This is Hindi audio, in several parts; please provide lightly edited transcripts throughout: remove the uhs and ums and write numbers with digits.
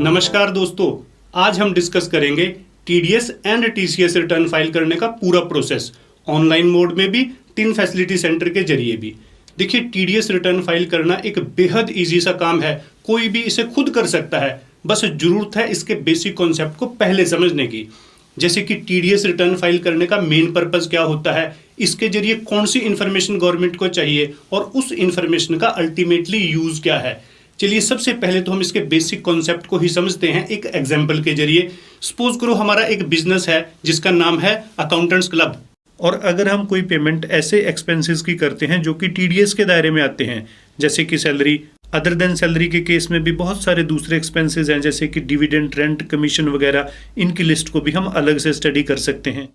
नमस्कार दोस्तों, आज हम डिस्कस करेंगे TDS and TCS return file करने का पूरा प्रोसेस, ऑनलाइन मोड में भी, 3 फैसिलिटी सेंटर के जरिए भी। देखिए, टीडीएस रिटर्न फाइल करना एक बेहद इजी सा काम है, कोई भी इसे खुद कर सकता है। बस जरूरत है इसके बेसिक कॉन्सेप्ट को पहले समझने की, जैसे कि टीडीएस रिटर्न फाइल करने का मेन पर्पस क्या होता है, इसके जरिए कौन सी इंफॉर्मेशन गवर्नमेंट को चाहिए और उस इंफॉर्मेशन का अल्टीमेटली यूज क्या है। चलिए, सबसे पहले तो हम इसके बेसिक कॉन्सेप्ट को ही समझते हैं एक एग्जांपल के जरिए। सपोज करो हमारा एक बिजनेस है जिसका नाम है अकाउंटेंट्स क्लब, और अगर हम कोई पेमेंट ऐसे एक्सपेंसेस की करते हैं जो कि टीडीएस के दायरे में आते हैं, जैसे कि सैलरी, अदर देन सैलरी के केस में भी बहुत सारे दूसरे एक्सपेंसेस हैं, जैसे कि डिविडेंड, रेंट, कमीशन वगैरह, इनकी लिस्ट को भी हम अलग से स्टडी कर सकते हैं।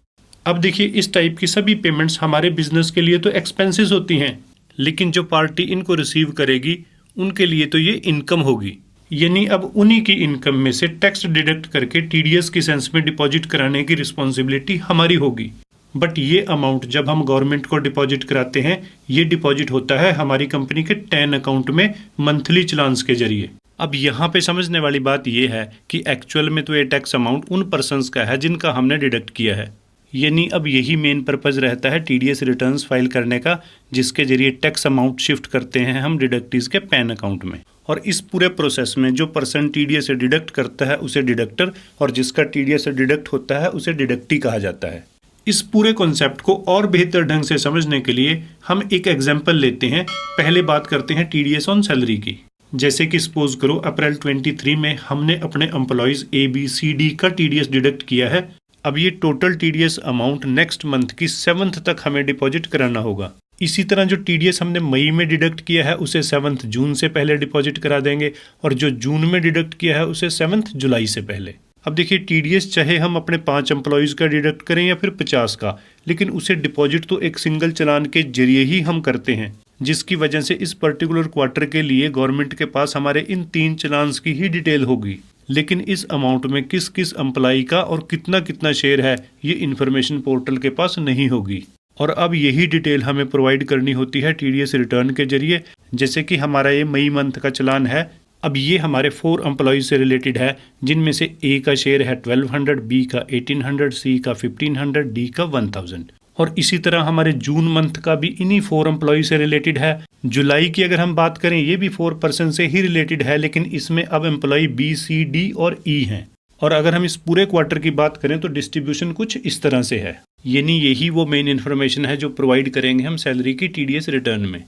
अब देखिए, इस टाइप की सभी पेमेंट्स हमारे बिजनेस के लिए तो एक्सपेंसेस होती हैं, लेकिन जो पार्टी इनको रिसीव करेगी उनके लिए तो ये इनकम होगी। यानी अब उन्हीं की इनकम में से टैक्स डिडक्ट करके टीडीएस की सेंस में डिपॉजिट कराने की रिस्पॉन्सिबिलिटी हमारी होगी। बट ये अमाउंट जब हम गवर्नमेंट को डिपॉजिट कराते हैं, ये डिपॉजिट होता है हमारी कंपनी के 10 अकाउंट में मंथली चलान्स के जरिए। अब यहाँ पे समझने वाली बात ये है कि एक्चुअल में तो ये टैक्स अमाउंट उन पर्सन्स का है जिनका हमने डिडक्ट किया है। यानी अब यही मेन पर्पस रहता है टीडीएस रिटर्न्स फाइल करने का, जिसके जरिए टैक्स अमाउंट शिफ्ट करते हैं हम डिडक्टीज के पैन अकाउंट में। और इस पूरे प्रोसेस में जो पर्सन टीडीएस से डिडक्ट करता है उसे डिडक्टर, और जिसका टीडीएस से डिडक्ट होता है उसे डिडक्टी कहा जाता है। इस पूरे कॉन्सेप्ट को और बेहतर ढंग से समझने के लिए हम एक एग्जाम्पल लेते हैं। पहले बात करते हैं टीडीएस ऑन सैलरी की। जैसे कि सपोज करो अप्रैल 23 में हमने अपने एम्प्लॉयज ABCD का टीडीएस डिडक्ट किया है। अब ये total TDS amount next month की 7th तक हमें डिपॉजिट कराना होगा। इसी तरह जो टीडीएस हमने मई में डिडक्ट किया है उसे 7 जून से पहले डिपॉजिट करा देंगे, और जो जून में डिडक्ट किया है उसे 7 जुलाई से पहले। अब देखिए, टीडीएस चाहे हम अपने 5 एम्प्लॉयज का डिडक्ट करें या फिर 50 का, लेकिन उसे डिपॉजिट तो एक सिंगल चालान के जरिए ही हम करते हैं, जिसकी वजह से इस पर्टिकुलर क्वार्टर के लिए गवर्नमेंट के पास हमारे इन 3 चालान्स की ही डिटेल होगी। लेकिन इस अमाउंट में किस किस एम्प्लॉय का और कितना कितना शेयर है, ये इन्फॉर्मेशन पोर्टल के पास नहीं होगी। और अब यही डिटेल हमें प्रोवाइड करनी होती है टीडीएस रिटर्न के जरिए। जैसे कि हमारा ये मई मंथ का चालान है, अब ये हमारे 4 एम्प्लॉयज से रिलेटेड है, जिनमें से A का शेयर है 1200, B का 1800, C का 1500, D का 1000। और इसी तरह हमारे जून मंथ का भी इन्हीं 4 एम्प्लॉय से रिलेटेड है। जुलाई की अगर हम बात करें, ये भी 4 पर्सन से ही रिलेटेड है, लेकिन इसमें अब एम्प्लॉय B, C, D और E हैं। और अगर हम इस पूरे क्वार्टर की बात करें तो डिस्ट्रीब्यूशन कुछ इस तरह से है। यानी यही वो मेन इन्फॉर्मेशन है जो प्रोवाइड करेंगे हम सैलरी की टीडीएस रिटर्न में।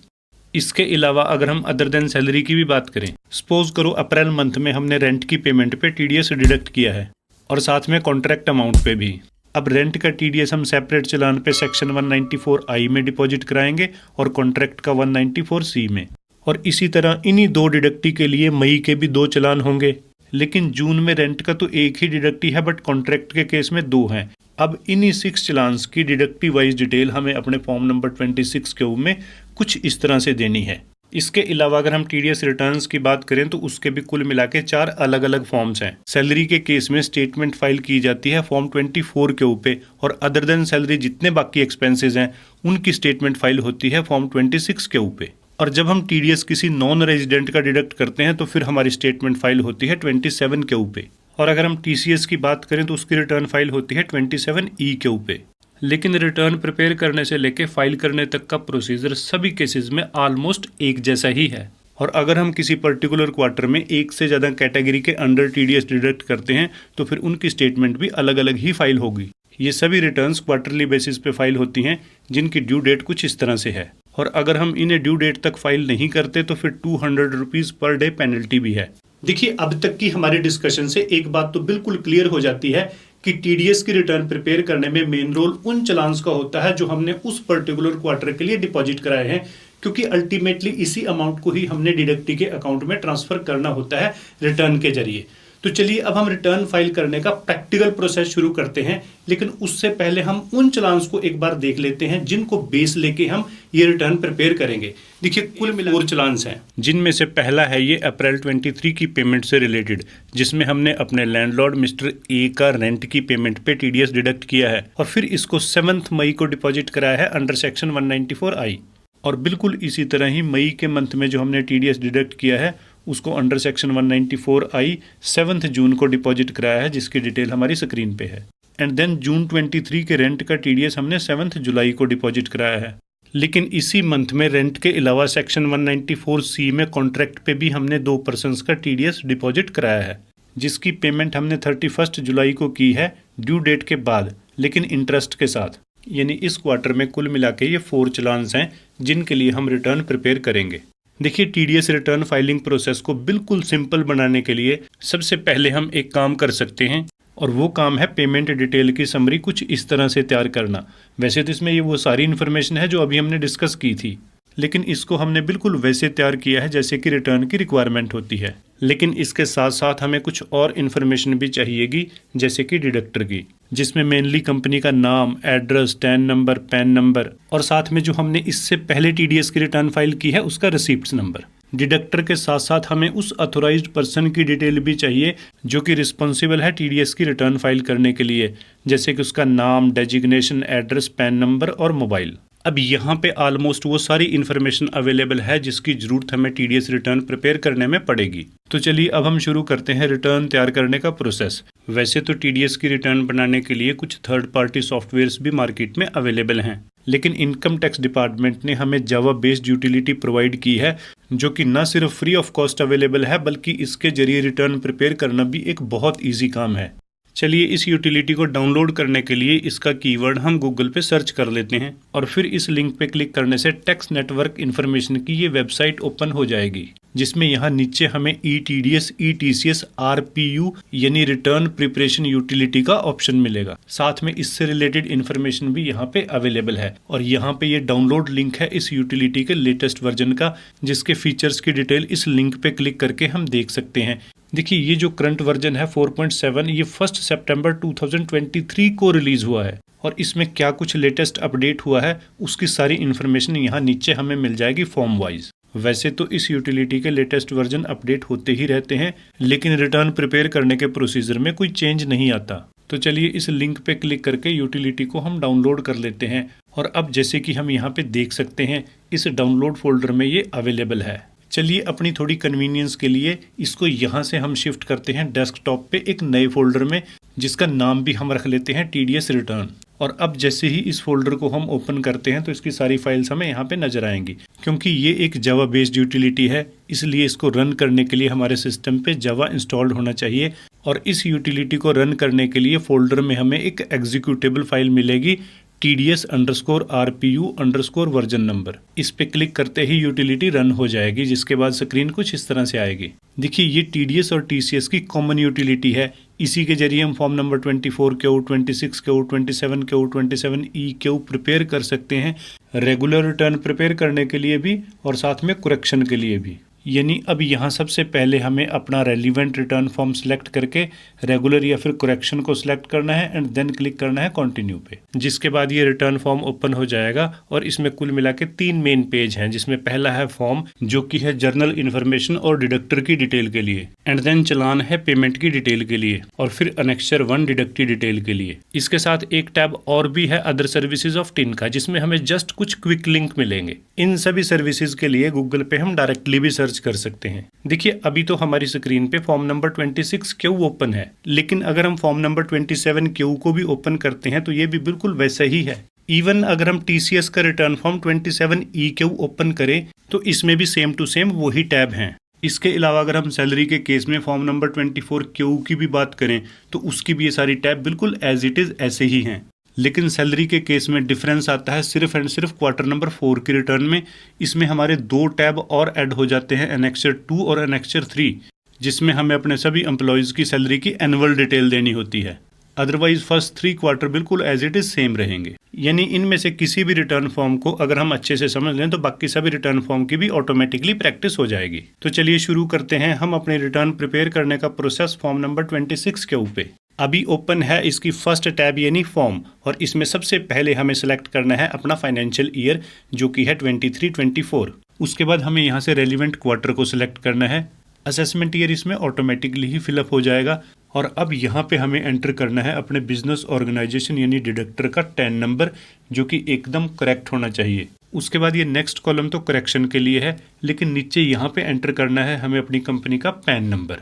इसके अलावा अगर हम अदर देन सैलरी की भी बात करें, सपोज करो अप्रैल मंथ में हमने रेंट की पेमेंट पे टीडीएस डिडक्ट किया है, और साथ में कॉन्ट्रैक्ट अमाउंट पे भी। अब रेंट का टीडीएस हम सेपरेट चालान पे सेक्शन 194I में डिपॉजिट कराएंगे और कॉन्ट्रैक्ट का 194C में। और इसी तरह इन्हीं 2 डिडक्टी के लिए मई के भी 2 चालान होंगे, लेकिन जून में रेंट का तो एक ही डिडक्टी है, बट कॉन्ट्रैक्ट के केस में 2 हैं। अब इन्हीं 6 चालान्स की डिडक्टी वाइज डिटेल हमें अपने फॉर्म नंबर 26 के में कुछ इस तरह से देनी है। इसके अलावा अगर हम टीडीएस रिटर्न्स की बात करें तो उसके भी कुल मिला के 4 अलग अलग फॉर्म्स हैं। सैलरी के केस में स्टेटमेंट फाइल की जाती है फॉर्म 24 के ऊपर, और अदर देन सैलरी जितने बाकी एक्सपेंसेस हैं उनकी स्टेटमेंट फाइल होती है फॉर्म 26 के ऊपर। और जब हम टीडीएस किसी नॉन रेजिडेंट का डिडक्ट करते हैं तो फिर हमारी स्टेटमेंट फाइल होती है 27 के ऊपर। और अगर हम टीसीएस की बात करें तो उसकी रिटर्न फाइल होती है 27E के ऊपर। लेकिन रिटर्न प्रिपेयर करने से लेके फाइल करने तक का प्रोसीजर सभी केसेस में ऑलमोस्ट एक जैसा ही है। और अगर हम किसी पर्टिकुलर क्वार्टर में एक से ज़्यादा कैटेगरी के अंडर टीडीएस डिडक्ट करते हैं तो फिर उनकी स्टेटमेंट भी अलग अलग ही फाइल होगी। ये सभी रिटर्न्स क्वार्टरली बेसिस पे फाइल होती हैं, जिनकी ड्यू डेट कुछ इस तरह से है। और अगर हम इन्हें ड्यू डेट तक फाइल नहीं करते तो फिर 200 रुपीज़ पर डे पेनल्टी भी है। देखिए, अब तक की हमारी डिस्कशन से एक बात तो बिल्कुल क्लियर हो जाती है कि टीडीएस की रिटर्न प्रिपेयर करने में मेन रोल उन चालान्स का होता है जो हमने उस पर्टिकुलर क्वार्टर के लिए डिपॉजिट कराए हैं, क्योंकि अल्टीमेटली इसी अमाउंट को ही हमने डिडक्टी के अकाउंट में ट्रांसफर करना होता है रिटर्न के जरिए। तो चलिए, अब हम रिटर्न फाइल करने का प्रैक्टिकल प्रोसेस शुरू करते हैं, लेकिन उससे पहले हम उन चालान्स को एक बार देख लेते हैं जिनको बेस लेके हम ये रिटर्न प्रिपेयर करेंगे। देखिए, कुल मिला 4 चालान्स हैं, जिनमें से पहला है ये अप्रैल 23 की पेमेंट से रिलेटेड, जिसमें हमने अपने लैंडलॉर्ड मिस्टर ए का रेंट की पेमेंट पे टीडीएस डिडक्ट किया है, और फिर इसको 7 मई को डिपॉजिट कराया है अंडर सेक्शन 194I। और बिल्कुल इसी तरह ही मई के मंथ में जो हमने टीडीएस डिडक्ट किया है उसको अंडर सेक्शन 194I 7 जून को डिपॉजिट कराया है, जिसकी डिटेल हमारी स्क्रीन पे है। एंड देन जून 23 के रेंट का TDS हमने 7 जुलाई को डिपॉजिट कराया है। लेकिन इसी मंथ में रेंट के अलावा सेक्शन 194C में कॉन्ट्रैक्ट पे भी हमने 2 पर्सनस का TDS डिपॉजिट कराया है, जिसकी पेमेंट हमने 31 जुलाई को की है ड्यू डेट के बाद, लेकिन इंटरेस्ट के साथ। यानी इस क्वार्टर में कुल मिला के ये 4 चालान्स हैं जिनके लिए हम रिटर्न प्रिपेयर करेंगे। देखिए, TDS रिटर्न फाइलिंग प्रोसेस को बिल्कुल सिंपल बनाने के लिए सबसे पहले हम एक काम कर सकते हैं, और वो काम है पेमेंट डिटेल की समरी कुछ इस तरह से तैयार करना। वैसे तो इसमें ये वो सारी इन्फॉर्मेशन है जो अभी हमने डिस्कस की थी, लेकिन इसको हमने बिल्कुल वैसे तैयार किया है जैसे कि रिटर्न की रिक्वायरमेंट होती है। लेकिन इसके साथ साथ हमें कुछ और इन्फॉर्मेशन भी चाहिएगी, जैसे कि डिडक्टर की, जिसमें मेनली कंपनी का नाम, address, tan number, pan number, और साथ में जो हमने इससे पहले TDS की रिटर्न फाइल की है उसका रिसिप्ट्स नंबर। डिडक्टर के साथ साथ हमें उस अथोराइज्ड पर्सन की डिटेल भी चाहिए जो कि रिस्पॉन्सिबल है TDS की रिटर्न फाइल करने के लिए, जैसे कि उसका नाम, डेजिग्नेशन, एड्रेस, पैन नंबर और मोबाइल। अब यहाँ पे ऑलमोस्ट वो सारी इन्फॉर्मेशन अवेलेबल है जिसकी ज़रूरत हमें TDS रिटर्न प्रिपेयर करने में पड़ेगी। तो चलिए अब हम शुरू करते हैं रिटर्न तैयार करने का प्रोसेस। वैसे तो TDS की रिटर्न बनाने के लिए कुछ थर्ड पार्टी सॉफ्टवेयर्स भी मार्केट में अवेलेबल हैं, लेकिन इनकम टैक्स डिपार्टमेंट ने हमें जावा बेस्ड यूटिलिटी प्रोवाइड की है, जो कि न सिर्फ फ्री ऑफ कॉस्ट अवेलेबल है, बल्कि इसके जरिए रिटर्न प्रिपेयर करना भी एक बहुत ईजी काम है। चलिए इस यूटिलिटी को डाउनलोड करने के लिए इसका कीवर्ड हम गूगल पे सर्च कर लेते हैं, और फिर इस लिंक पे क्लिक करने से टैक्स नेटवर्क इन्फॉर्मेशन की ये वेबसाइट ओपन हो जाएगी, जिसमें यहाँ नीचे हमें ETDS, ETCS, RPU यानी रिटर्न प्रिपरेशन यूटिलिटी का ऑप्शन मिलेगा। साथ में इससे रिलेटेड इन्फॉर्मेशन भी यहाँ पे अवेलेबल है, और यहाँ पे ये डाउनलोड लिंक है इस यूटिलिटी के लेटेस्ट वर्जन का, जिसके फीचर्स की डिटेल इस लिंक पे क्लिक करके हम देख सकते हैं। देखिए, ये जो करंट वर्जन है 4.7, ये 1 सितंबर 2023 को रिलीज हुआ है, और इसमें क्या कुछ लेटेस्ट अपडेट हुआ है उसकी सारी इन्फॉर्मेशन यहाँ नीचे हमें मिल जाएगी फॉर्म वाइज। वैसे तो इस यूटिलिटी के लेटेस्ट वर्जन अपडेट होते ही रहते हैं, लेकिन रिटर्न प्रिपेयर करने के प्रोसीजर में कोई चेंज नहीं आता। तो चलिए इस लिंक पे क्लिक करके यूटिलिटी को हम डाउनलोड कर लेते हैं, और अब जैसे कि हम यहाँ पे देख सकते हैं इस डाउनलोड फोल्डर में ये अवेलेबल है। चलिए अपनी थोड़ी कन्वीनियंस के लिए इसको यहाँ से हम शिफ्ट करते हैं डेस्कटॉप पे एक नए फोल्डर में, जिसका नाम भी हम रख लेते हैं TDS रिटर्न। और अब जैसे ही इस फोल्डर को हम ओपन करते हैं तो इसकी सारी फाइल्स हमें यहाँ पे नजर आएंगी। क्योंकि ये एक जावा बेस्ड यूटिलिटी है, इसलिए इसको रन करने के लिए हमारे सिस्टम पे जावा इंस्टॉल्ड होना चाहिए, और इस यूटिलिटी को रन करने के लिए फोल्डर में हमें एक एग्जीक्यूटेबल फाइल मिलेगी TDS_RPU_ वर्जन नंबर। इस पे क्लिक करते ही यूटिलिटी रन हो जाएगी, जिसके बाद स्क्रीन कुछ इस तरह से आएगी। देखिए, ये TDS और TCS की कॉमन यूटिलिटी है। इसी के जरिए हम form number 24Q, 26Q, 27Q, 27EQ prepare कर सकते हैं, रेगुलर रिटर्न प्रिपेयर करने के लिए भी और साथ में करेक्शन के लिए भी। यानी अब यहाँ सबसे पहले हमें अपना रेलिवेंट रिटर्न फॉर्म सेलेक्ट करके रेगुलर या फिर करेक्शन को सिलेक्ट करना है, एंड देन क्लिक करना है कंटिन्यू पे। जिसके बाद ये रिटर्न फॉर्म ओपन हो जाएगा, और इसमें कुल मिला के 3 मेन पेज हैं, जिसमें पहला है फॉर्म जो कि है जर्नल इन्फॉर्मेशन और डिडक्टर की डिटेल के लिए, एंड देन चलान है पेमेंट की डिटेल के लिए, और फिर अनेक्चर 1 डिडक्ट की डिटेल के लिए। इसके साथ एक टैब और भी है अदर सर्विसेज ऑफ टिन का, जिसमें हमें जस्ट कुछ क्विक लिंक मिलेंगे। इन सभी सर्विसेज के लिए गूगल पे हम डायरेक्टली भी सर्च कर सकते हैं। देखिए, अभी तो हमारी स्क्रीन पे फॉर्म नंबर 26Q ओपन है, लेकिन अगर हम फॉर्म नंबर 27Q को भी ओपन करते हैं तो ये भी बिल्कुल वैसा ही है। इवन अगर हम TCS का रिटर्न फॉर्म 27EQ ओपन करें तो इसमें भी सेम टू सेम वही टैब हैं। इसके अलावा अगर हम सैलरी के केस में फॉर्म नंबर 24Q की भी बात करें तो उसकी भी ये सारी टैब बिल्कुल एज इट इज ऐसे ही हैं। लेकिन सैलरी के केस में डिफरेंस आता है सिर्फ एंड सिर्फ क्वार्टर नंबर 4 की रिटर्न में। इसमें हमारे 2 टैब और ऐड हो जाते हैं, एनेक्चर 2 और एनेक्चर 3, जिसमें हमें अपने सभी एम्प्लॉयज़ की सैलरी की एनुअल डिटेल देनी होती है। अदरवाइज फर्स्ट 3 क्वार्टर बिल्कुल एज इट इज सेम रहेंगे। यानी इनमें से किसी भी रिटर्न फॉर्म को अगर हम अच्छे से समझ लें तो बाकी सभी रिटर्न फॉर्म की भी ऑटोमेटिकली प्रैक्टिस हो जाएगी। तो चलिए शुरू करते हैं हम अपने रिटर्न प्रिपेयर करने का प्रोसेस फॉर्म नंबर 26 के ऊपर। अभी ओपन है इसकी फर्स्ट टैब यानी फॉर्म, और इसमें सबसे पहले हमें सेलेक्ट करना है अपना फाइनेंशियल ईयर जो कि है 23-24। उसके बाद हमें यहाँ से रेलिवेंट क्वार्टर को सिलेक्ट करना है। असेसमेंट ईयर इसमें ऑटोमेटिकली ही फिलअप हो जाएगा, और अब यहाँ पे हमें एंटर करना है अपने बिजनेस ऑर्गेनाइजेशन यानी डिडक्टर का टैन नंबर, जो कि एकदम करेक्ट होना चाहिए। उसके बाद ये नेक्स्ट कॉलम तो करेक्शन के लिए है, लेकिन नीचे यहाँ पे एंटर करना है हमें अपनी कंपनी का पैन नंबर।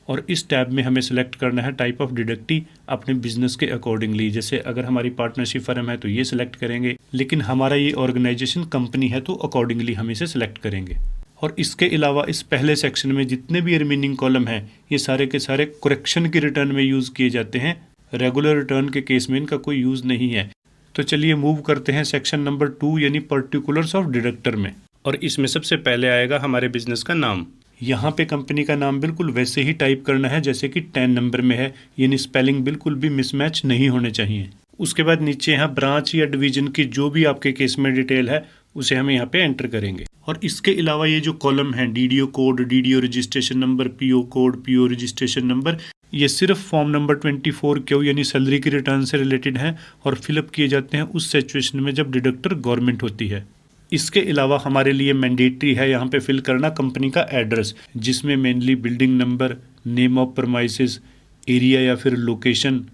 और इस टैब में हमें सेलेक्ट करना है टाइप ऑफ डिडक्टी अपने बिजनेस के अकॉर्डिंगली। जैसे अगर हमारी पार्टनरशिप फर्म है तो ये सिलेक्ट करेंगे, लेकिन हमारा ये ऑर्गेनाइजेशन कंपनी है तो अकॉर्डिंगली हम इसे सिलेक्ट करेंगे। और इसके अलावा इस पहले सेक्शन में जितने भी रिमेनिंग कॉलम हैं ये सारे के सारे करेक्शन की रिटर्न में यूज़ किए जाते हैं। रेगुलर रिटर्न के केस में इनका कोई यूज़ नहीं है। तो चलिए मूव करते हैं सेक्शन नंबर 2 यानी पर्टिकुलर्स ऑफ डिडक्टर में। और इसमें सबसे पहले आएगा हमारे बिजनेस का नाम। यहाँ पे कंपनी का नाम बिल्कुल वैसे ही टाइप करना है जैसे कि 10 नंबर में है, यानी स्पेलिंग बिल्कुल भी मिसमैच नहीं होने चाहिए। उसके बाद नीचे यहाँ ब्रांच या डिवीजन की जो भी आपके केस में डिटेल है उसे हम यहाँ पे एंटर करेंगे। और इसके अलावा ये जो कॉलम है DDO code, DDO registration number, PO code, PO registration number, ये सिर्फ फॉर्म नंबर 24 क्यू यानी सैलरी की रिटर्न से रिलेटेड हैं और फिलअप किए जाते हैं उस सिचुएशन में जब डिडक्टर गवर्नमेंट होती है। इसके अलावा हमारे लिए मैंडेटरी है यहाँ पे फिल करना कंपनी का एड्रेस, जिसमें mainly building number, name of premises, area या फिर location,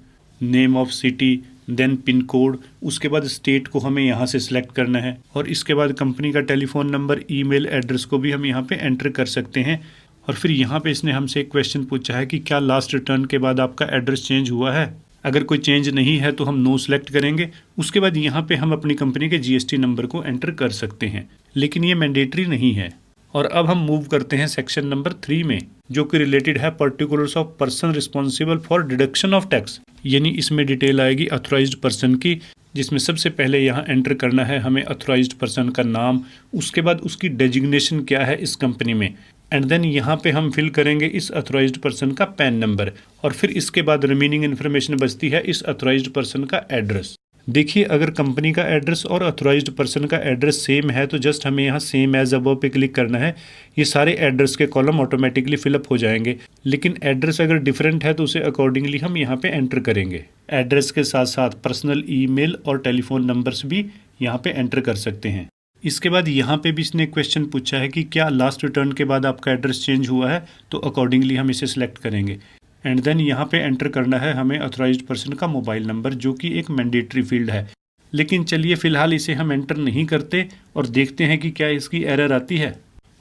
name of city, then pin code. उसके बाद स्टेट को हमें यहाँ से सिलेक्ट करना है और इसके बाद कंपनी का टेलीफोन नंबर, ईमेल एड्रेस को भी हम यहाँ पे एंटर कर सकते हैं। और फिर यहाँ पे इसने हमसे एक क्वेश्चन पूछा है कि क्या लास्ट रिटर्न के बाद आपका एड्रेस चेंज हुआ है। अगर कोई चेंज नहीं है तो हम नो सेलेक्ट करेंगे। उसके बाद यहाँ पे हम अपनी कंपनी के जीएसटी नंबर को एंटर कर सकते हैं, लेकिन ये मैंडेटरी नहीं है। और अब हम मूव करते हैं सेक्शन नंबर 3 में, जो कि रिलेटेड है particulars of person responsible for deduction of tax, यानी इसमें डिटेल आएगी अथॉराइज्ड पर्सन की, जिसमें सबसे पहले यहाँ एंटर करना है हमें अथॉराइज्ड पर्सन का नाम, उसके बाद उसकी डेजिग्नेशन क्या है इस कंपनी में, एंड देन यहाँ पे हम फिल करेंगे इस अथॉराइज्ड पर्सन का पैन नंबर। और फिर इसके बाद रिमेनिंग इन्फॉर्मेशन बचती है इस अथॉराइज्ड पर्सन का एड्रेस। देखिए अगर कंपनी का एड्रेस और अथॉराइज्ड पर्सन का एड्रेस सेम है तो जस्ट हमें यहाँ सेम एज अबव पे क्लिक करना है। ये सारे एड्रेस के कॉलम ऑटोमेटिकली फिलअप हो जाएंगे, लेकिन एड्रेस अगर डिफरेंट है तो उसे अकॉर्डिंगली हम यहाँ पे एंटर करेंगे। एड्रेस के साथ साथ पर्सनल ईमेल और टेलीफोन नंबर्स भी यहाँ पे एंटर कर सकते हैं। इसके बाद यहाँ पे भी इसने क्वेश्चन पूछा है कि क्या लास्ट रिटर्न के बाद आपका एड्रेस चेंज हुआ है, तो अकॉर्डिंगली हम इसे सिलेक्ट करेंगे। एंड देन यहाँ पे एंटर करना है हमें अथॉराइज्ड पर्सन का मोबाइल नंबर, जो कि एक मैंडेटरी फील्ड है। लेकिन चलिए फ़िलहाल इसे हम एंटर नहीं करते और देखते हैं कि क्या इसकी एरर आती है।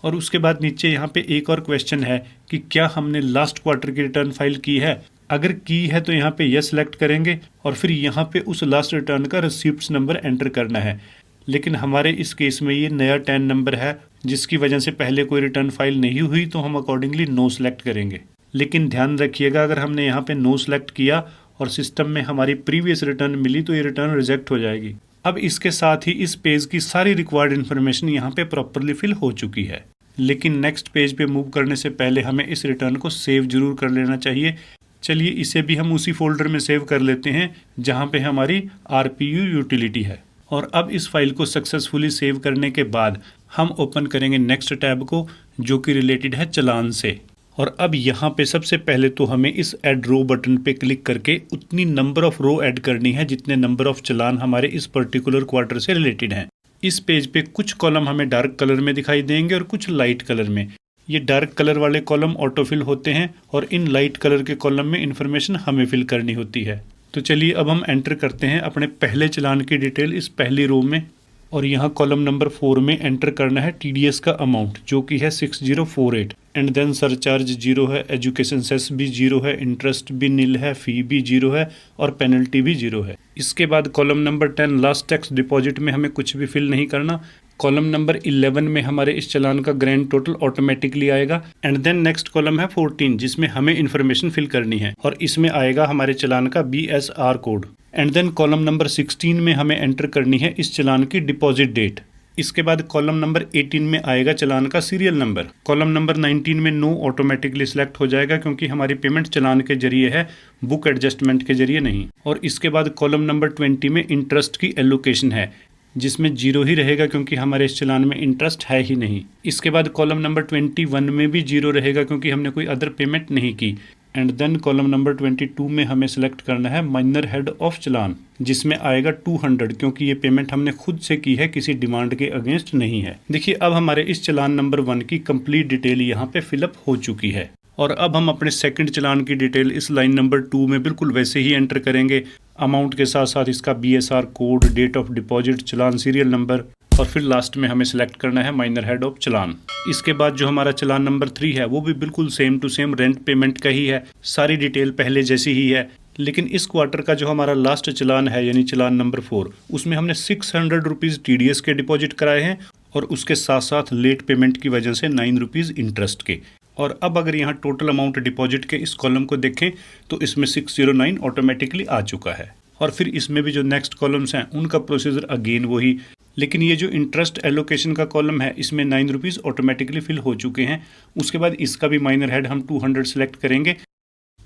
और उसके बाद नीचे यहाँ पे एक और क्वेश्चन है कि क्या हमने लास्ट क्वार्टर की रिटर्न फाइल की है। अगर की है तो यहाँ पे यस सेलेक्ट करेंगे और फिर यहाँ पे उस लास्ट रिटर्न का रिसीप्ट्स नंबर एंटर करना है। लेकिन हमारे इस केस में ये नया 10 नंबर है, जिसकी वजह से पहले कोई रिटर्न फाइल नहीं हुई, तो हम अकॉर्डिंगली नो सेलेक्ट करेंगे। लेकिन ध्यान रखिएगा अगर हमने यहाँ पे नो सेलेक्ट किया और सिस्टम में हमारी प्रीवियस रिटर्न मिली तो ये रिटर्न रिजेक्ट हो जाएगी। अब इसके साथ ही इस पेज की सारी रिक्वायर्ड इन्फॉर्मेशन यहाँ पे प्रॉपरली फिल हो चुकी है। लेकिन नेक्स्ट पेज पे मूव करने से पहले हमें इस रिटर्न को सेव जरूर कर लेना चाहिए। चलिए इसे भी हम उसी फोल्डर में सेव कर लेते हैं जहाँ पे हमारी RPU यूटिलिटी है। और अब इस फाइल को सक्सेसफुली सेव करने के बाद हम ओपन करेंगे नेक्स्ट टैब को, जो कि रिलेटेड है चालान से। और अब यहाँ पे सबसे पहले तो हमें इस ऐड रो बटन पे क्लिक करके उतनी नंबर ऑफ रो ऐड करनी है जितने नंबर ऑफ चालान हमारे इस पर्टिकुलर क्वार्टर से रिलेटेड हैं। इस पेज पे कुछ कॉलम हमें डार्क कलर में दिखाई देंगे और कुछ लाइट कलर में। ये डार्क कलर वाले कॉलम ऑटोफिल होते हैं और इन लाइट कलर के कॉलम में इंफॉर्मेशन हमें फिल करनी होती है। तो चलिए अब हम एंटर करते हैं अपने पहले चालान की डिटेल इस पहली रो में। और यहाँ कॉलम नंबर 4 में एंटर करना है TDS का अमाउंट, जो कि है 6048। एंड देन सरचार्ज 0 है, एजुकेशन सेस भी 0 है, इंटरेस्ट भी नील है, फी भी 0 है और पेनल्टी भी 0 है। इसके बाद column number 10 last tax deposit में हमें कुछ भी फिल नहीं करना। कॉलम नंबर 11 में हमारे इस चालान का ग्रैंड टोटल ऑटोमेटिकली आएगा। एंड देन नेक्स्ट कॉलम है 14, जिसमें हमें इन्फॉर्मेशन फिल करनी है और इसमें आएगा हमारे चालान का BSR code. And then column number 16 में हमें एंटर करनी है इस चालान की डिपॉजिट डेट। इसके बाद कॉलम नंबर 18 में आएगा चालान का सीरियल नंबर। कॉलम नंबर 19 में नो ऑटोमेटिकली सिलेक्ट हो जाएगा क्योंकि हमारी पेमेंट चालान के जरिए है, बुक एडजस्टमेंट के जरिए नहीं। और इसके बाद कॉलम नंबर 20 में इंटरेस्ट की एलोकेशन है, जिसमें 0 ही रहेगा क्योंकि हमारे इस चालान में इंटरेस्ट है ही नहीं। इसके बाद कॉलम नंबर 21 में भी 0 रहेगा क्योंकि हमने कोई अदर पेमेंट नहीं की। एंड देन कॉलम नंबर 22 में हमें सेलेक्ट करना है माइनर हेड ऑफ चालान, जिसमें आएगा 200 क्योंकि ये पेमेंट हमने खुद से की है, किसी डिमांड के अगेंस्ट नहीं है। देखिए अब हमारे इस चालान नंबर 1 की कंप्लीट डिटेल यहाँ पे फिलअप हो चुकी है। और अब हम अपने सेकंड चालान की डिटेल इस लाइन नंबर 2 में बिल्कुल वैसे ही एंटर करेंगे। अमाउंट के साथ साथ इसका BSR code, date of deposit, challan serial number और फिर लास्ट में हमें सिलेक्ट करना है माइनर हेड ऑफ चलान। इसके बाद जो हमारा चलान नंबर 3 है वो भी बिल्कुल same to same rent payment का ही है, सारी डिटेल पहले जैसी ही है। लेकिन इस क्वार्टर का जो हमारा लास्ट चलान है यानी चलान नंबर 4, उसमें हमने 600 रुपीज़ TDS के डिपॉजिट कराए हैं और उसके साथ साथ लेट पेमेंट की वजह से 9 रुपीज़ इंटरेस्ट के। और अब अगर यहाँ टोटल अमाउंट डिपॉजिट के इस कॉलम को देखें तो इसमें 609 ऑटोमेटिकली आ चुका है। और फिर इसमें भी जो नेक्स्ट कॉलम्स हैं उनका प्रोसीजर अगेन वही, लेकिन ये जो इंटरेस्ट एलोकेशन का कॉलम है इसमें 9 रुपीज़ ऑटोमेटिकली फिल हो चुके हैं। उसके बाद इसका भी माइनर हेड हम 200 सेलेक्ट करेंगे।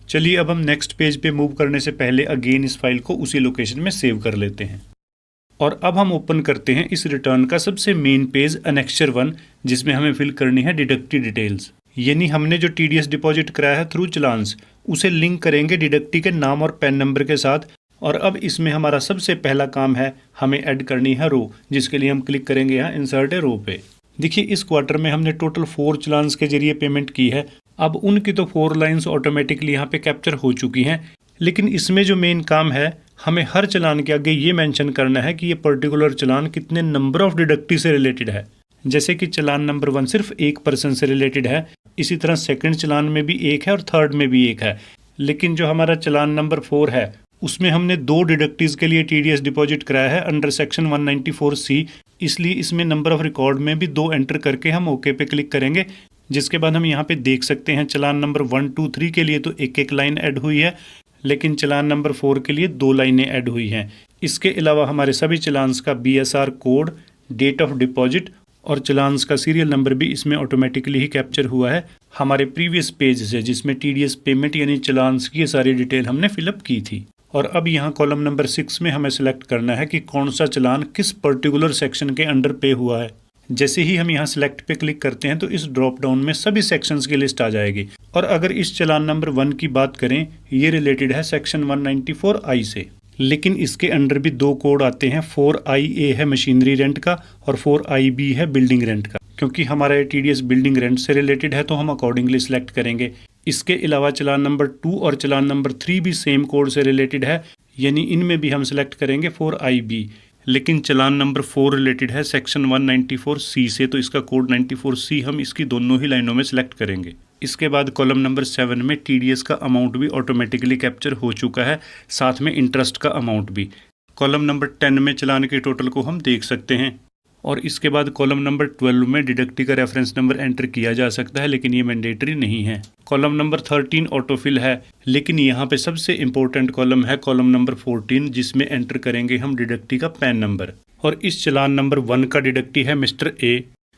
चलिए अब हम नेक्स्ट पेज पे मूव करने से पहले अगेन इस फाइल को उसी लोकेशन में सेव कर लेते हैं। और अब हम ओपन करते हैं इस रिटर्न का सबसे मेन पेज अनेक्चर 1, जिसमें हमें फिल करनी है डिडक्टी डिटेल्स। यानी हमने जो TDS डिपॉजिट कराया है थ्रू चलान्स उसे लिंक करेंगे डिडक्टी के नाम और पैन नंबर के साथ। और अब इसमें हमारा सबसे पहला काम है हमें ऐड करनी है रो, जिसके लिए हम क्लिक करेंगे यहाँ इंसर्ट ए रो पे। देखिए इस क्वार्टर में हमने टोटल 4 चलान्स के जरिए पेमेंट की है। अब उनकी तो 4 लाइंस ऑटोमेटिकली यहाँ पे कैप्चर हो चुकी हैं, लेकिन इसमें जो मेन काम है हमें हर चलान के आगे ये मेंशन करना है कि ये पर्टिकुलर चलान कितने नंबर ऑफ डिडक्टी से रिलेटेड है। जैसे कि चलान नंबर 1 सिर्फ 1 पर्सन से रिलेटेड है, इसी तरह सेकंड चलान में भी 1 है और थर्ड में भी 1 है। लेकिन जो हमारा चलान नंबर 4 है उसमें हमने 2 डिडक्टीज के लिए TDS डिपॉजिट कराया है अंडर सेक्शन 194C, इसलिए इसमें नंबर ऑफ रिकॉर्ड में भी 2 एंटर करके हम ओके पे क्लिक करेंगे। जिसके बाद हम यहाँ पे देख सकते हैं चलान नंबर 1, 2, 3 के लिए तो एक लाइन ऐड हुई है, लेकिन चलान नंबर 4 के लिए 2 लाइनें ऐड हुई हैं। इसके अलावा हमारे सभी चलान्स का BSR code, date of deposit और चलान्स का सीरियल नंबर भी इसमें ऑटोमेटिकली ही कैप्चर हुआ है हमारे प्रीवियस पेज से, जिसमें TDS पेमेंट यानी चलान्स की ये सारी डिटेल हमने फिलअप की थी। और अब यहाँ कॉलम नंबर 6 में हमें सिलेक्ट करना है कि कौन सा चलान किस पर्टिकुलर सेक्शन के अंडर पे हुआ है। जैसे ही हम यहाँ सिलेक्ट पे क्लिक करते हैं तो इस ड्रॉप डाउन में सभी सेक्शंस की लिस्ट आ जाएगी। और अगर इस चलान नंबर 1 की बात करें, ये रिलेटेड है सेक्शन 194I से, लेकिन इसके अंडर भी 2 कोड आते हैं। 4IA है मशीनरी रेंट का और 4IB है बिल्डिंग रेंट का। क्योंकि हमारा TDS बिल्डिंग रेंट से रिलेटेड है तो हम अकॉर्डिंगली सिलेक्ट करेंगे। इसके अलावा चलान नंबर 2 और चलान नंबर 3 भी सेम कोड से रिलेटेड है, यानी इनमें भी हम सिलेक्ट करेंगे 4IB। लेकिन चलान नंबर 4 रिलेटेड है सेक्शन 194C से, तो इसका कोड 94C हम इसकी दोनों ही लाइनों में सिलेक्ट करेंगे। इसके बाद कॉलम नंबर 7 में TDS का अमाउंट भी ऑटोमेटिकली कैप्चर हो चुका है, साथ में इंटरेस्ट का अमाउंट भी। कॉलम नंबर 10 में चलान के टोटल को हम देख सकते हैं। और इसके बाद कॉलम नंबर 12 में डिडक्टी का रेफरेंस नंबर एंटर किया जा सकता है, लेकिन ये मैंडेटरी नहीं है। कॉलम नंबर 13 ऑटोफिल है, लेकिन यहाँ पे सबसे इंपॉर्टेंट कॉलम है कॉलम नंबर 14, जिसमें एंटर करेंगे हम डिडक्टी का पैन नंबर। और इस चलान नंबर 1 का डिडक्टी है मिस्टर A,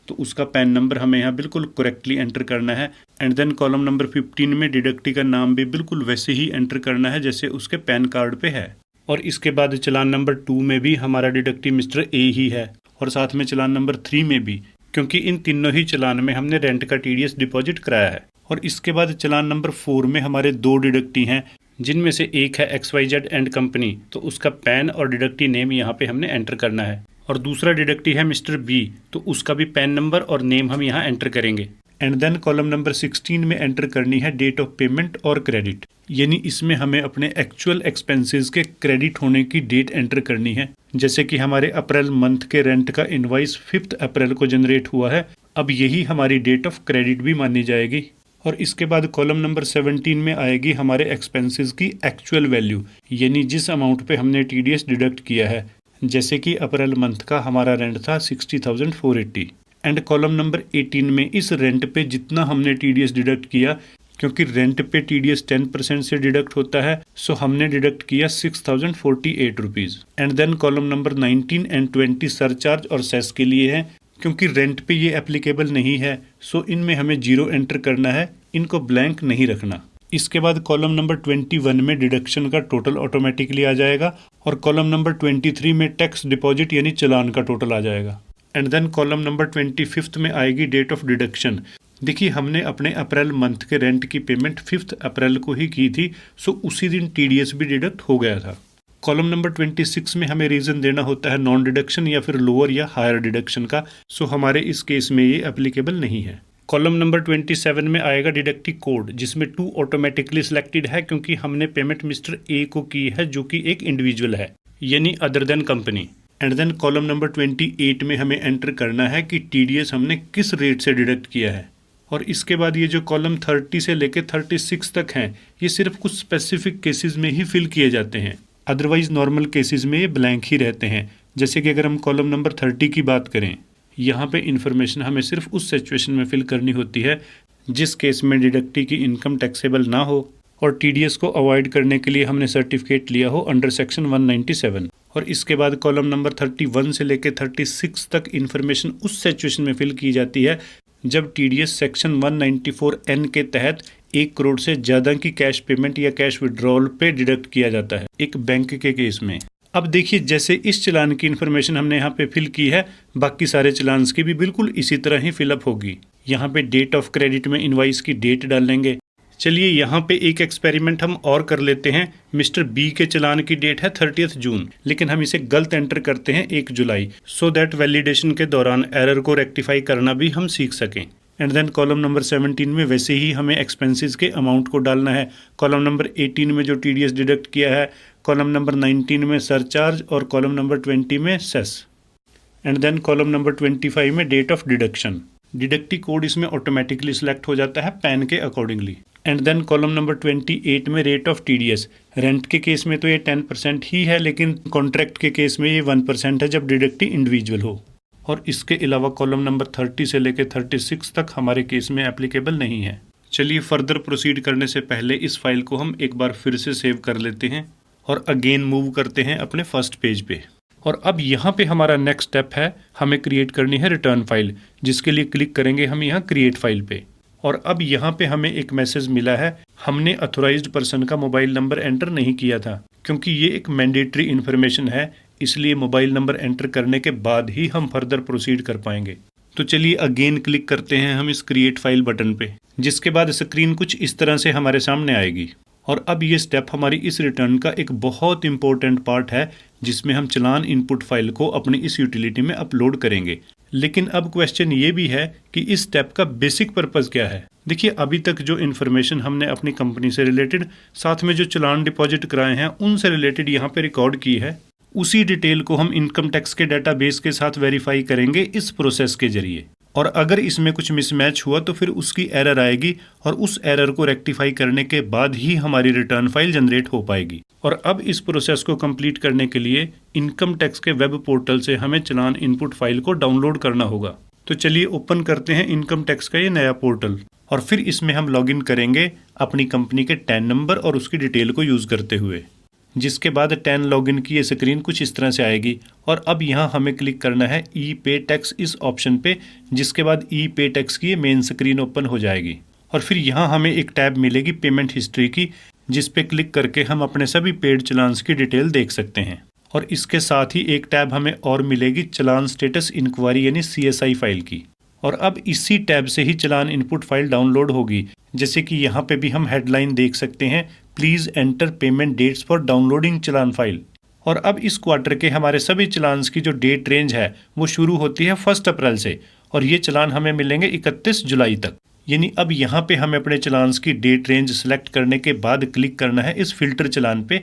तो उसका पैन नंबर हमें यहाँ बिल्कुल करेक्टली एंटर करना है। एंड देन कॉलम नंबर 15 में डिडक्टी का नाम भी बिल्कुल वैसे ही एंटर करना है जैसे उसके पैन कार्ड पे है। और इसके बाद चलान नंबर 2 में भी हमारा डिडक्टी मिस्टर A ही है, और साथ में चलान नंबर 3 में भी, क्योंकि इन तीनों ही चलान में हमने रेंट का TDS डिपॉजिट कराया है। और इसके बाद चलान नंबर 4 में हमारे 2 डिडक्टी हैं, जिनमें से एक है XYZ एंड कंपनी, तो उसका पैन और डिडक्टी नेम यहाँ पे हमने एंटर करना है। और दूसरा डिडक्टी है मिस्टर B, तो उसका भी पैन नंबर और नेम हम यहाँ एंटर करेंगे। एंड देन कॉलम नंबर 16 में एंटर करनी है डेट ऑफ पेमेंट और क्रेडिट, यानी इसमें हमें अपने एक्चुअल एक्सपेंसेस के क्रेडिट होने की डेट एंटर करनी है। जैसे कि हमारे अप्रैल मंथ के रेंट का इनवॉइस 5 अप्रैल को जनरेट हुआ है, अब यही हमारी डेट ऑफ क्रेडिट भी मानी जाएगी। और इसके बाद कॉलम नंबर 17 में आएगी हमारे एक्सपेंसेस की एक्चुअल वैल्यू, यानी जिस अमाउंट पे हमने TDS डिडक्ट किया है। जैसे कि अप्रैल मंथ का हमारा रेंट था 60,480। एंड कॉलम नंबर 18 में इस रेंट पे जितना हमने TDS डिडक्ट किया, क्योंकि रेंट पे TDS 10% से डिडक्ट होता है, सो हमने डिडक्ट किया 6,048 rupees. And then column number 19 and 20 surcharge और सेस के लिए है, क्योंकि रेंट पे ये एप्लीकेबल नहीं है, सो इनमें हमें 0 एंटर करना है, इनको ब्लैंक नहीं रखना। इसके बाद कॉलम नंबर 21 में डिडक्शन का टोटल ऑटोमेटिकली आ जाएगा, और कॉलम नंबर 23 में टैक्स डिपॉजिट यानी चलान का टोटल आ जाएगा। एंड देन कॉलम नंबर 25 में आएगी डेट ऑफ डिडक्शन। देखिए हमने अपने अप्रैल मंथ के रेंट की पेमेंट 5 अप्रैल को ही की थी, सो उसी दिन TDS भी डिडक्ट हो गया था। कॉलम नंबर 26 में हमें रीज़न देना होता है नॉन डिडक्शन या फिर लोअर या हायर डिडक्शन का, सो हमारे इस केस में ये एप्लीकेबल नहीं है। कॉलम नंबर 27 में आएगा डिडक्टी कोड, जिसमें 2 ऑटोमेटिकली सिलेक्टेड है, क्योंकि हमने पेमेंट मिस्टर A को की है, जो कि एक इंडिविजुअल है, यानी other than company. And then column number 28 में हमें एंटर करना है कि टीडीएस हमने किस रेट से डिडक्ट किया है। और इसके बाद ये जो कॉलम 30 से लेके 36 तक हैं, ये सिर्फ कुछ स्पेसिफिक केसेस में ही फिल किए जाते हैं, अदरवाइज नॉर्मल केसेस में ये ब्लैंक ही रहते हैं। जैसे कि अगर हम कॉलम नंबर 30 की बात करें, यहाँ पे इन्फॉर्मेशन हमें सिर्फ उस सिचुएशन में फिल करनी होती है जिस केस में डिडक्टी की इनकम टैक्सेबल ना हो और टीडीएस को अवॉइड करने के लिए हमने सर्टिफिकेट लिया हो अंडर सेक्शन 197। और इसके बाद कॉलम नंबर 31 से लेके 36 तक इन्फॉर्मेशन उस सिचुएशन में फिल की जाती है जब टीडीएस सेक्शन 194N के तहत 1 करोड़ से ज़्यादा की कैश पेमेंट या कैश विड्रॉल पे डिडक्ट किया जाता है एक बैंक के केस में। अब देखिए, जैसे इस चलान की इन्फॉर्मेशन हमने यहाँ पे फिल की है, बाकी सारे चलान्स की भी बिल्कुल इसी तरह ही फिलअप होगी। यहाँ पे डेट ऑफ क्रेडिट में इनवाइस की डेट डालेंगे। चलिए यहाँ पे एक एक्सपेरिमेंट हम और कर लेते हैं। मिस्टर बी के चलान की डेट है 30 जून, लेकिन हम इसे गलत एंटर करते हैं 1 जुलाई, सो दैट वैलिडेशन के दौरान एरर को रेक्टिफाई करना भी हम सीख सकें। एंड देन कॉलम नंबर 17 में वैसे ही हमें एक्सपेंसेस के अमाउंट को डालना है। कॉलम नंबर 18 में जो टीडीएस डिडक्ट किया है, कॉलम नंबर 19 में सरचार्ज और कॉलम नंबर 20 में cess. And then column number 25 में date of deduction. Deductee code इसमें ऑटोमेटिकली सिलेक्ट हो जाता है पैन के accordingly. And then column number 28 में रेट ऑफ टीडीएस। रेंट के केस में तो ये 10% ही है, लेकिन कॉन्ट्रैक्ट के केस में ये 1% है जब डिडक्टी इंडिविजुअल हो। और इसके अलावा कॉलम नंबर 30 से लेकर 36 तक हमारे केस में एप्लीकेबल नहीं है। चलिए फर्दर प्रोसीड करने से पहले इस फाइल को हम एक बार फिर से सेव कर लेते हैं और अगेन मूव करते हैं अपने फर्स्ट पेज पे। और अब यहाँ पे हमारा नेक्स्ट स्टेप है, हमें क्रिएट करनी है रिटर्न फाइल, जिसके लिए क्लिक करेंगे हम यहाँ क्रिएट फाइल पे। और अब यहाँ पे हमें एक मैसेज मिला है, हमने अथोराइज्ड पर्सन का मोबाइल नंबर एंटर नहीं किया था। क्योंकि ये एक मैंडेटरी इन्फॉर्मेशन है, इसलिए मोबाइल नंबर एंटर करने के बाद ही हम फर्दर प्रोसीड कर पाएंगे। तो चलिए अगेन क्लिक करते हैं हम इस क्रिएट फाइल बटन पे, जिसके बाद स्क्रीन कुछ इस तरह से हमारे सामने आएगी। और अब ये स्टेप हमारी इस रिटर्न का एक बहुत इंपॉर्टेंट पार्ट है, जिसमें हम चलान इनपुट फाइल को अपनी इस यूटिलिटी में अपलोड करेंगे। लेकिन अब क्वेश्चन ये भी है कि इस स्टेप का बेसिक पर्पस क्या है। देखिए, अभी तक जो इन्फॉर्मेशन हमने अपनी कंपनी से रिलेटेड, साथ में जो चलान डिपॉजिट कराए हैं उनसे रिलेटेड यहाँ पे रिकॉर्ड की है, उसी डिटेल को हम इनकम टैक्स के डेटाबेस के साथ वेरीफाई करेंगे इस प्रोसेस के जरिए। और अगर इसमें कुछ मिसमैच हुआ तो फिर उसकी एरर आएगी और उस एरर को रेक्टिफाई करने के बाद ही हमारी रिटर्न फाइल जनरेट हो पाएगी। और अब इस प्रोसेस को कंप्लीट करने के लिए इनकम टैक्स के वेब पोर्टल से हमें चलान इनपुट फाइल को डाउनलोड करना होगा। तो चलिए ओपन करते हैं इनकम टैक्स का ये नया पोर्टल और फिर इसमें हम लॉगिन करेंगे अपनी कंपनी के टैन नंबर और उसकी डिटेल को यूज़ करते हुए। जिसके बाद टैन लॉगिन की ये स्क्रीन कुछ इस तरह से आएगी। और अब यहाँ हमें क्लिक करना है ई पे टैक्स इस ऑप्शन पे, जिसके बाद ई पे टैक्स की ये मेन स्क्रीन ओपन हो जाएगी। और फिर यहाँ हमें एक टैब मिलेगी पेमेंट हिस्ट्री की, जिस पे क्लिक करके हम अपने सभी पेड चलान्स की डिटेल देख सकते हैं। और इसके साथ ही एक टैब हमें और मिलेगी चलान स्टेटस इंक्वायरी यानी CSI फाइल की। और अब इसी टैब से ही चलान इनपुट फाइल डाउनलोड होगी। जैसे कि यहाँ पे भी हम हेडलाइन देख सकते हैं, please enter payment dates for downloading challan file. और अब इस क्वार्टर के हमारे सभी चलान्स की जो डेट रेंज है वो शुरू होती है 1 अप्रैल से, और ये चलान हमें मिलेंगे 31 जुलाई तक। यानी अब यहाँ पे हमें अपने चलान्स की डेट रेंज सेलेक्ट करने के बाद क्लिक करना है इस फिल्टर चलान पे,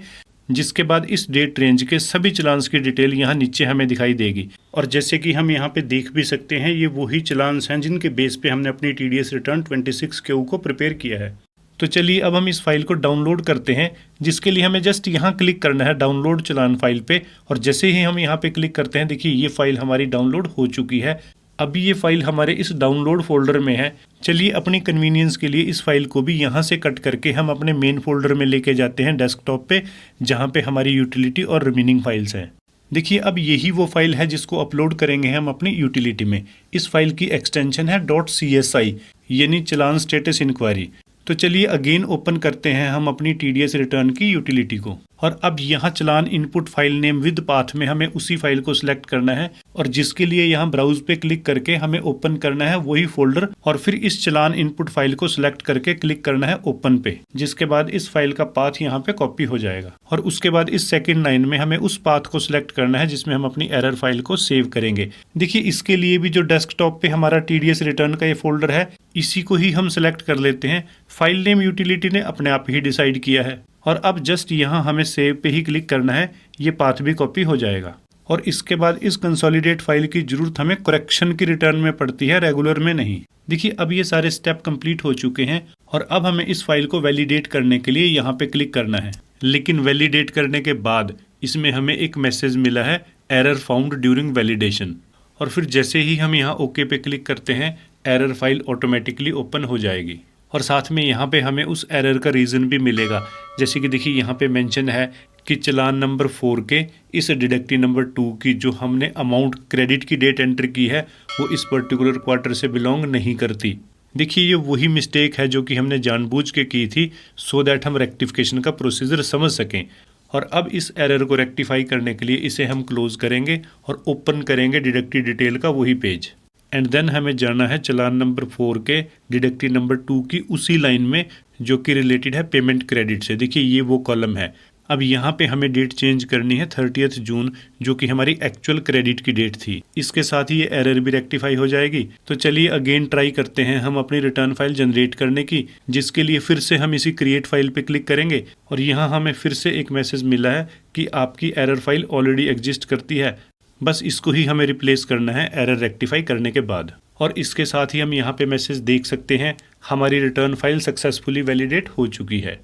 जिसके बाद इस डेट रेंज के सभी चलान्स की डिटेल यहाँ नीचे हमें दिखाई देगी। और जैसे कि हम यहाँ पे देख भी सकते हैं, ये वही चलान्स हैं जिनके बेस पे हमने अपनी TDS रिटर्न 26Q को प्रिपेयर किया है। तो चलिए अब हम इस फाइल को डाउनलोड करते हैं, जिसके लिए हमें जस्ट यहाँ क्लिक करना है डाउनलोड चलान फाइल पे। और जैसे ही हम यहाँ पे क्लिक करते हैं, देखिए ये फाइल हमारी डाउनलोड हो चुकी है। अभी ये फाइल हमारे इस डाउनलोड फोल्डर में है। चलिए अपनी कन्वीनियंस के लिए इस फाइल को भी यहाँ से कट करके हम अपने मेन फोल्डर में लेके जाते हैं डेस्कटॉप पे, जहाँ पे हमारी यूटिलिटी और रिमेनिंग फाइल्स हैं। देखिए अब यही वो फाइल है जिसको अपलोड करेंगे हम अपनी यूटिलिटी में। इस फाइल की एक्सटेंशन है .CSI यानी चलान स्टेटस इंक्वायरी। तो चलिए अगेन ओपन करते हैं हम अपनी TDS रिटर्न की यूटिलिटी को। और अब यहाँ चलान input file name with path में हमें उसी फाइल को सिलेक्ट करना है, और जिसके लिए यहाँ ब्राउज पे क्लिक करके हमें ओपन करना है वही फोल्डर, और फिर इस चलान इनपुट फाइल को सिलेक्ट करके क्लिक करना है ओपन पे, जिसके बाद इस फाइल का पाथ यहाँ पे कॉपी हो जाएगा। और उसके बाद इस सेकंड लाइन में हमें उस पाथ को सिलेक्ट करना है जिसमें हम अपनी एरर फाइल को सेव करेंगे। देखिए इसके लिए भी जो डेस्कटॉप पे हमारा TDS रिटर्न का ये फोल्डर है, इसी को ही हम सिलेक्ट कर लेते हैं। फाइल नेम यूटिलिटी ने अपने आप ही डिसाइड किया है। और अब जस्ट यहाँ हमें सेव पे ही क्लिक करना है, ये पाथ भी कॉपी हो जाएगा। और इसके बाद इस कंसोलिडेट फाइल की जरूरत हमें करेक्शन की रिटर्न में पड़ती है, रेगुलर में नहीं। देखिए अब ये सारे स्टेप कंप्लीट हो चुके हैं और अब हमें इस फाइल को वैलिडेट करने के लिए यहाँ पे क्लिक करना है। लेकिन वैलिडेट करने के बाद इसमें हमें एक मैसेज मिला है, एरर फाउंड ड्यूरिंग वैलिडेशन। और फिर जैसे ही हम यहाँ ओके पे क्लिक करते हैं, एरर फाइल ऑटोमेटिकली ओपन हो जाएगी और साथ में यहाँ पे हमें उस एरर का रीज़न भी मिलेगा। जैसे कि देखिए यहाँ पे मेंशन है कि चालान नंबर 4 के इस डिडक्टिव नंबर 2 की जो हमने अमाउंट क्रेडिट की डेट एंटर की है वो इस पर्टिकुलर क्वार्टर से बिलोंग नहीं करती। देखिए ये वही मिस्टेक है जो कि हमने जानबूझ के की थी, सो दैट हम रेक्टिफिकेशन का प्रोसीजर समझ सकें। और अब इस एरर को रेक्टिफाई करने के लिए इसे हम क्लोज करेंगे और ओपन करेंगे डिडक्टिव डिटेल का वही पेज। एंड देन हमें जाना है चालान नंबर 4 के डिडक्टिव नंबर 2 की उसी लाइन में जो कि रिलेटेड है पेमेंट क्रेडिट से। देखिए ये वो कॉलम है। अब यहाँ पे हमें डेट चेंज करनी है 30 जून, जो कि हमारी एक्चुअल क्रेडिट की डेट थी। इसके साथ ही ये एरर भी रेक्टिफाई हो जाएगी। तो चलिए अगेन ट्राई करते हैं हम अपनी रिटर्न फाइल जनरेट करने की, जिसके लिए फिर से हम इसी क्रिएट फाइल पे क्लिक करेंगे और यहाँ हमें फिर से एक मैसेज मिला है कि आपकी एरर फाइल ऑलरेडी एग्जिस्ट करती है। बस इसको ही हमें रिप्लेस करना है एरर रेक्टिफाई करने के बाद। और इसके साथ ही हम यहाँ पे मैसेज देख सकते हैं, हमारी रिटर्न फाइल सक्सेसफुली वैलिडेट हो चुकी है।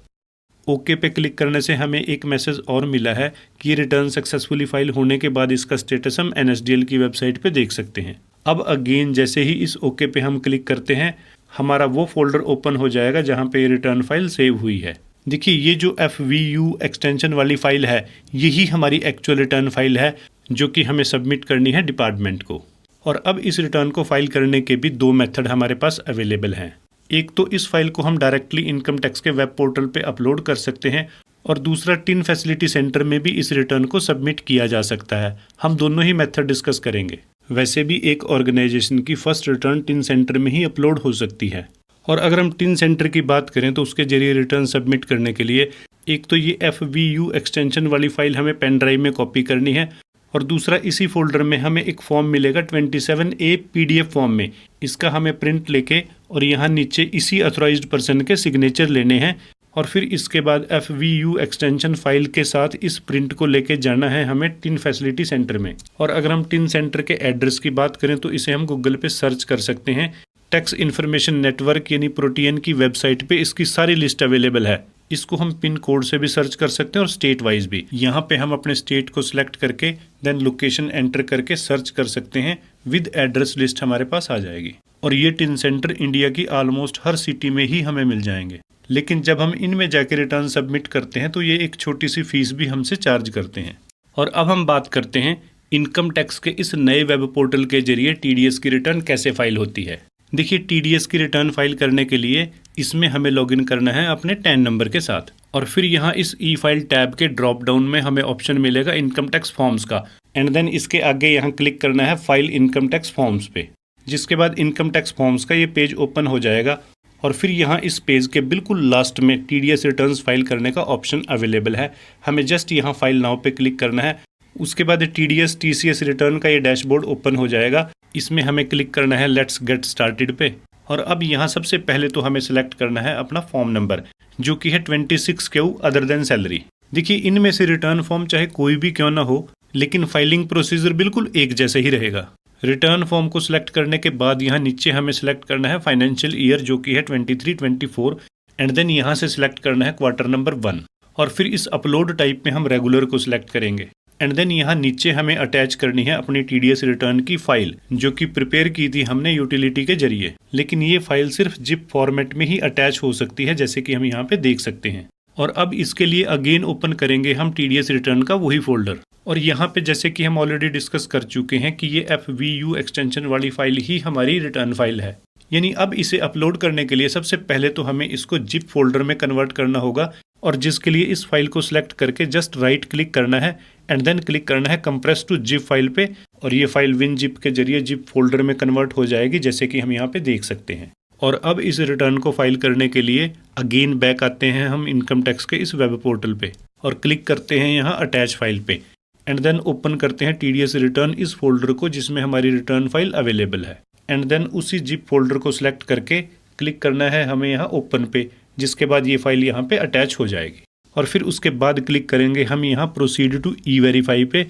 ओके पे क्लिक करने से हमें एक मैसेज और मिला है कि रिटर्न सक्सेसफुली फाइल होने के बाद इसका स्टेटस हम NSDL की वेबसाइट पे देख सकते हैं। अब अगेन जैसे ही इस ओके पे हम क्लिक करते हैं, हमारा वो फोल्डर ओपन हो जाएगा जहाँ पे रिटर्न फाइल सेव हुई है। देखिए ये जो FVU एक्सटेंशन वाली फाइल है, यही हमारी एक्चुअल रिटर्न फाइल है जो कि हमें सबमिट करनी है डिपार्टमेंट को। और अब इस रिटर्न को फाइल करने के भी 2 मेथड हमारे पास अवेलेबल हैं। एक तो इस फाइल को हम डायरेक्टली इनकम टैक्स के वेब पोर्टल पे अपलोड कर सकते हैं और दूसरा टिन फैसिलिटी सेंटर में भी इस रिटर्न को सबमिट किया जा सकता है। हम दोनों ही मेथड डिस्कस करेंगे। वैसे भी एक ऑर्गेनाइजेशन की फर्स्ट रिटर्न टिन सेंटर में ही अपलोड हो सकती है। और अगर हम टिन सेंटर की बात करें तो उसके जरिए रिटर्न सबमिट करने के लिए एक तो ये FVU एक्सटेंशन वाली फाइल हमें पेन ड्राइव में कॉपी करनी है और दूसरा इसी फोल्डर में हमें एक फॉर्म मिलेगा 27A PDF फॉर्म में। इसका हमें प्रिंट लेके और यहाँ नीचे इसी अथॉराइज्ड पर्सन के सिग्नेचर लेने हैं और फिर इसके बाद FVU एक्सटेंशन फाइल के साथ इस प्रिंट को लेके जाना है हमें टिन फैसिलिटी सेंटर में। और अगर हम टिन सेंटर के एड्रेस की बात करें तो इसे हम गूगल पे सर्च कर सकते हैं। टैक्स इन्फॉर्मेशन नेटवर्क यानी प्रोटीएन की वेबसाइट पे इसकी सारी लिस्ट अवेलेबल है। इसको हम पिन कोड से भी सर्च कर सकते हैं और स्टेट वाइज भी। यहाँ पे हम अपने स्टेट को सिलेक्ट करके देन लोकेशन एंटर करके सर्च कर सकते हैं। विद एड्रेस लिस्ट हमारे पास आ जाएगी और ये टिन सेंटर इंडिया की ऑलमोस्ट हर सिटी में ही हमें मिल जाएंगे। लेकिन जब हम इनमें जाके रिटर्न सबमिट करते हैं तो ये एक छोटी सी फीस भी हमसे चार्ज करते हैं। और अब हम बात करते हैं इनकम टैक्स के इस नए वेब पोर्टल के जरिए TDS की रिटर्न कैसे फाइल होती है। देखिए TDS की रिटर्न फाइल करने के लिए इसमें हमें लॉगिन करना है अपने टैन नंबर के साथ और फिर यहाँ इस ई फाइल टैब के ड्रॉप डाउन में हमें ऑप्शन मिलेगा इनकम टैक्स फॉर्म्स का। एंड देन इसके आगे यहाँ क्लिक करना है फाइल इनकम टैक्स फॉर्म्स पे, जिसके बाद इनकम टैक्स फॉर्म्स का ये पेज ओपन हो जाएगा और फिर यहाँ इस पेज के बिल्कुल लास्ट में TDS रिटर्न्स फाइल करने का ऑप्शन अवेलेबल है। हमें जस्ट यहाँ फाइल नाउ पे क्लिक करना है। उसके बाद TDS TCS रिटर्न का ये डैशबोर्ड ओपन हो जाएगा। इसमें हमें क्लिक करना है लेट्स गेट स्टार्टेड पे और अब यहाँ सबसे पहले तो हमें सिलेक्ट करना है अपना फॉर्म नंबर जो कि है 26Q अदर देन सैलरी। देखिए इनमें से रिटर्न फॉर्म चाहे कोई भी क्यों ना हो, लेकिन फाइलिंग प्रोसीजर बिल्कुल एक जैसे ही रहेगा। रिटर्न फॉर्म को सिलेक्ट करने के बाद यहाँ नीचे हमें सिलेक्ट करना है फाइनेंशियल ईयर जो कि है 23-24 एंड देन यहाँ से सिलेक्ट करना है क्वार्टर नंबर 1 और फिर इस अपलोड टाइप में हम रेगुलर को सिलेक्ट करेंगे। एंड देन यहाँ नीचे हमें अटैच करनी है अपनी TDS रिटर्न की फाइल जो कि प्रिपेयर की थी हमने यूटिलिटी के जरिए, लेकिन ये फाइल सिर्फ जिप फॉर्मेट में ही अटैच हो सकती है जैसे कि हम यहाँ पे देख सकते हैं। और अब इसके लिए अगेन ओपन करेंगे हम TDS रिटर्न का वही फोल्डर और यहाँ पे जैसे कि हम ऑलरेडी डिस्कस कर चुके हैं कि ये FVU एक्सटेंशन वाली फाइल ही हमारी रिटर्न फाइल है। यानी अब इसे अपलोड करने के लिए सबसे पहले तो हमें इसको जिप फोल्डर में कन्वर्ट करना होगा और जिसके लिए इस फाइल को सिलेक्ट करके जस्ट राइट क्लिक करना है एंड देन क्लिक करना है कंप्रेस टू जिप फाइल पे और ये फाइल WinZip के जरिए जिप फोल्डर में कन्वर्ट हो जाएगी जैसे कि हम यहाँ पे देख सकते हैं। और अब इस रिटर्न को फाइल करने के लिए अगेन बैक आते हैं हम इनकम टैक्स के इस वेब पोर्टल पे और क्लिक करते हैं यहाँ अटैच फाइल पे एंड देन ओपन करते हैं TDS रिटर्न इस फोल्डर को जिसमें हमारी रिटर्न फाइल अवेलेबल है एंड देन उसी जिप फोल्डर को सिलेक्ट करके क्लिक करना है हमें यहाँ ओपन पे, जिसके बाद ये फाइल यहाँ पे अटैच हो जाएगी। और फिर उसके बाद क्लिक करेंगे हम यहाँ प्रोसीड टू E-वेरीफाई पे,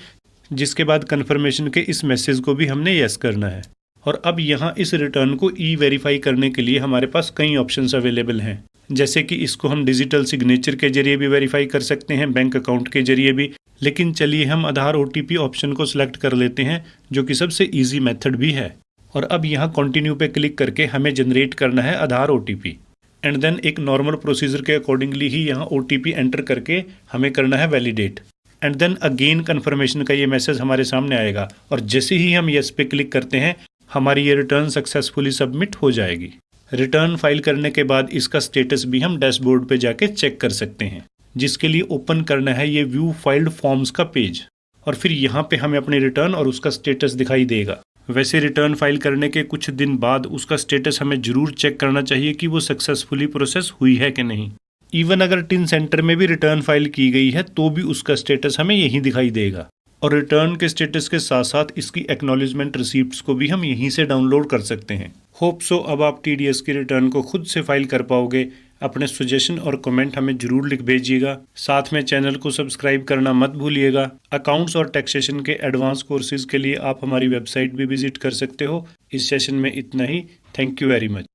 जिसके बाद कन्फर्मेशन के इस मैसेज को भी हमने यस करना है। और अब यहाँ इस रिटर्न को ई वेरीफाई करने के लिए हमारे पास कई ऑप्शंस अवेलेबल हैं, जैसे कि इसको हम डिजिटल सिग्नेचर के जरिए भी वेरीफाई कर सकते हैं, बैंक अकाउंट के जरिए भी। लेकिन चलिए हम आधार OTP ऑप्शन को सिलेक्ट कर लेते हैं, जो कि सबसे ईजी मेथड भी है। और अब यहाँ कंटिन्यू पे क्लिक करके हमें जनरेट करना है आधार OTP, एंड देन एक नॉर्मल प्रोसीजर के अकॉर्डिंगली ही यहाँ OTP एंटर करके हमें करना है validate, and then again confirmation का ये मैसेज हमारे सामने आएगा। और जैसे ही हम यस पे क्लिक करते हैं, हमारी ये रिटर्न सक्सेसफुली सबमिट हो जाएगी। रिटर्न फाइल करने के बाद इसका स्टेटस भी हम डैशबोर्ड पे जाके चेक कर सकते हैं, जिसके लिए ओपन करना है ये व्यू फाइल्ड फॉर्म्स का पेज, और फिर यहाँ पे हमें अपनी रिटर्न और उसका स्टेटस दिखाई देगा। वैसे रिटर्न फाइल करने के कुछ दिन बाद उसका स्टेटस हमें जरूर चेक करना चाहिए कि वो सक्सेसफुली प्रोसेस हुई है कि नहीं। इवन अगर टिन सेंटर में भी रिटर्न फाइल की गई है तो भी उसका स्टेटस हमें यहीं दिखाई देगा। और रिटर्न के स्टेटस के साथ साथ इसकी एक्नॉलेजमेंट रिसीप्ट्स को भी हम यहीं से डाउनलोड कर सकते हैं। होप सो अब आप TDS की रिटर्न को खुद से फाइल कर पाओगे। अपने सजेशन और कमेंट हमें जरूर लिख भेजिएगा। साथ में चैनल को सब्सक्राइब करना मत भूलिएगा। अकाउंट्स और टैक्सेशन के एडवांस कोर्सेज के लिए आप हमारी वेबसाइट भी विजिट कर सकते हो। इस सेशन में इतना ही। Thank you very much.